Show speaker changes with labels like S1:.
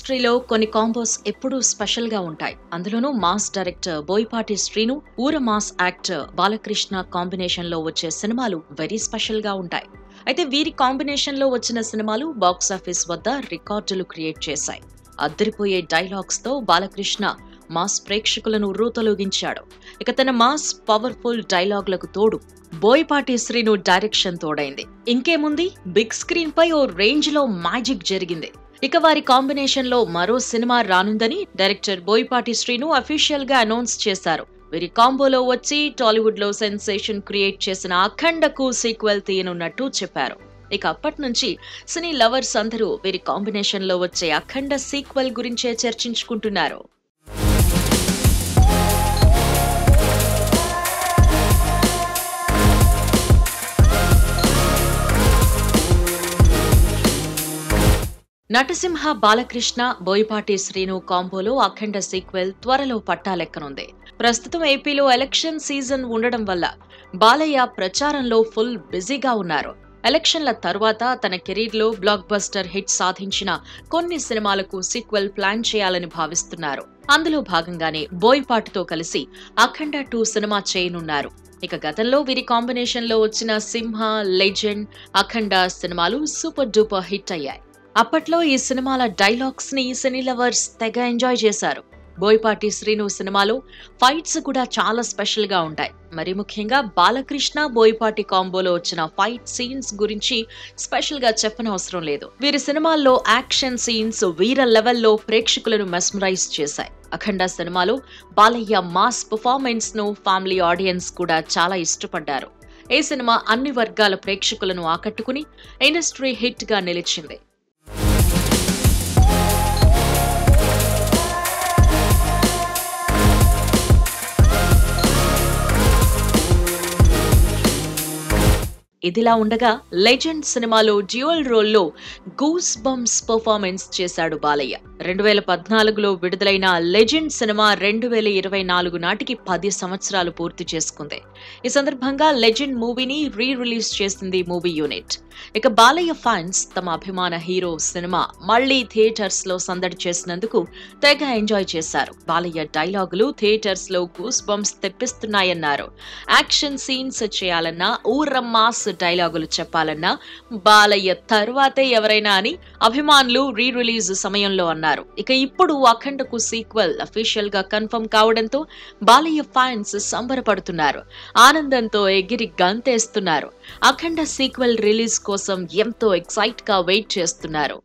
S1: ఇండస్ట్రీలో కొన్ని కాంబోస్ ఎప్పుడూ స్పెషల్ గా ఉంటాయి. అందులోనూ మాస్ డైరెక్టర్ బోయపాటి శ్రీను, ఊర మాస్ యాక్టర్ బాలకృష్ణ కాంబినేషన్ లో వచ్చే సినిమాలు వెరీ స్పెషల్ గా ఉంటాయి. అయితే వీరి కాంబినేషన్ లో వచ్చిన సినిమాలు బాక్సాఫీస్ వద్ద రికార్డులు క్రియేట్ చేశాయి. అద్దరిపోయే డైలాగ్స్ తో బాలకృష్ణ మాస్ ప్రేక్షకులను ఉర్రూతలూగించాడు. ఇక తన మాస్ పవర్ఫుల్ డైలాగులకు తోడు బోయపాటి శ్రీను డైరెక్షన్ తోడైంది. ఇంకేముంది, బిగ్ స్క్రీన్ పై ఓ రేంజ్ లో మ్యాజిక్ జరిగింది. ఇక వారి కాంబినేషన్ లో మరో సినిమా రానుందని డైరెక్టర్ బోయపాటి శ్రీను అఫీషియల్ గా అనౌన్స్ చేశారు. వీరి కాంబోలో వచ్చి టాలీవుడ్ లో సెన్సేషన్ క్రియేట్ చేసిన అఖండకు సీక్వెల్ తీయనున్నట్టు చెప్పారు. ఇక అప్పటి నుంచి సినీ లవర్స్ అందరూ వీరి కాంబినేషన్ లో వచ్చే అఖండ సీక్వెల్ గురించే చర్చించుకుంటున్నారు. నటసింహ బాలకృష్ణ బోయపాటి శ్రీను కాంబోలో అఖండ సీక్వెల్ త్వరలో పట్టాలెక్కనుంది. ప్రస్తుతం ఏపీలో ఎలక్షన్ సీజన్ ఉండడం వల్ల బాలయ్య ప్రచారంలో ఫుల్ బిజీగా ఉన్నారు. ఎలక్షన్ల తర్వాత తన కెరీర్ లో బ్లాక్ బస్టర్ హిట్ సాధించిన కొన్ని సినిమాలకు సీక్వెల్ ప్లాన్ చేయాలని భావిస్తున్నారు. అందులో భాగంగానే బోయపాటితో కలిసి అఖండ 2 సినిమా చేయనున్నారు. ఇక గతంలో వీరి కాంబినేషన్ లో వచ్చిన సింహ, లెజెండ్, అఖండ సినిమాలు సూపర్ డూపర్ హిట్ అయ్యాయి. అప్పట్లో ఈ సినిమాల డైలాగ్స్ ని సినీ లవర్స్ తెగ ఎంజాయ్ చేశారు. బోయపాటి శ్రీను సినిమాలో ఫైట్స్ కూడా చాలా స్పెషల్ గా ఉంటాయి. మరి ముఖ్యంగా బాలకృష్ణ బోయపాటి కాంబోలో వచ్చిన ఫైట్ సీన్స్ గురించి స్పెషల్ గా చెప్పనవసరం లేదు. వీరి సినిమాల్లో యాక్షన్ సీన్స్ వీర లెవెల్లో ప్రేక్షకులను మెస్మరైజ్ చేశాయి. అఖండ సినిమాలో బాలయ్య మాస్ పర్ఫార్మెన్స్ ను ఫ్యామిలీ ఆడియన్స్ కూడా చాలా ఇష్టపడ్డారు. ఈ సినిమా అన్ని వర్గాల ప్రేక్షకులను ఆకట్టుకుని ఇండస్ట్రీ హిట్ గా నిలిచింది. ఇదిలా ఉండగా లెజెండ్ సినిమాలో డ్యూయల్ రోల్లో గూస్ బంప్స్ పర్ఫార్మెన్స్ చేశాడు బాలయ్య. 2014లో విడుదలైన లెజెండ్ సినిమా 2024 నాటికి 10 సంవత్సరాలు పూర్తి చేసుకుంది. ఈ సందర్భంగా లెజెండ్ మూవీని రిలీజ్ చేసింది మూవీ యూనిట్. ఇక బాలయ్య ఫ్యాన్స్ తమ అభిమాన హీరో సినిమా మళ్లీ థియేటర్స్ లో సందడి చేసినందుకు తెగ ఎంజాయ్ చేశారు. బాలయ్య డైలాగులు థియేటర్స్ లో గూస్ బంప్స్ తెప్పిస్తున్నాయన్నారు. యాక్షన్ సీన్స్ చేయాలన్నా, ఊర మాస్ డైలాగులు చెప్పాలన్నా బాలయ్య తర్వాతే ఎవరైనా అని అభిమానులు రిలీజ్ సమయంలో అన్నారు. ఇక ఇప్పుడు అఖండకు సీక్వెల్ అఫీషియల్ గా కన్ఫర్మ్ కావడంతో బాలయ్య ఫ్యాన్స్ సంబరపడుతున్నారు. ఆనందంతో ఎగిరి గంతేస్తున్నారు. అఖండ సీక్వెల్ రిలీజ్ కోసం ఎంతో ఎక్సైట్ గా వెయిట్ చేస్తున్నారు.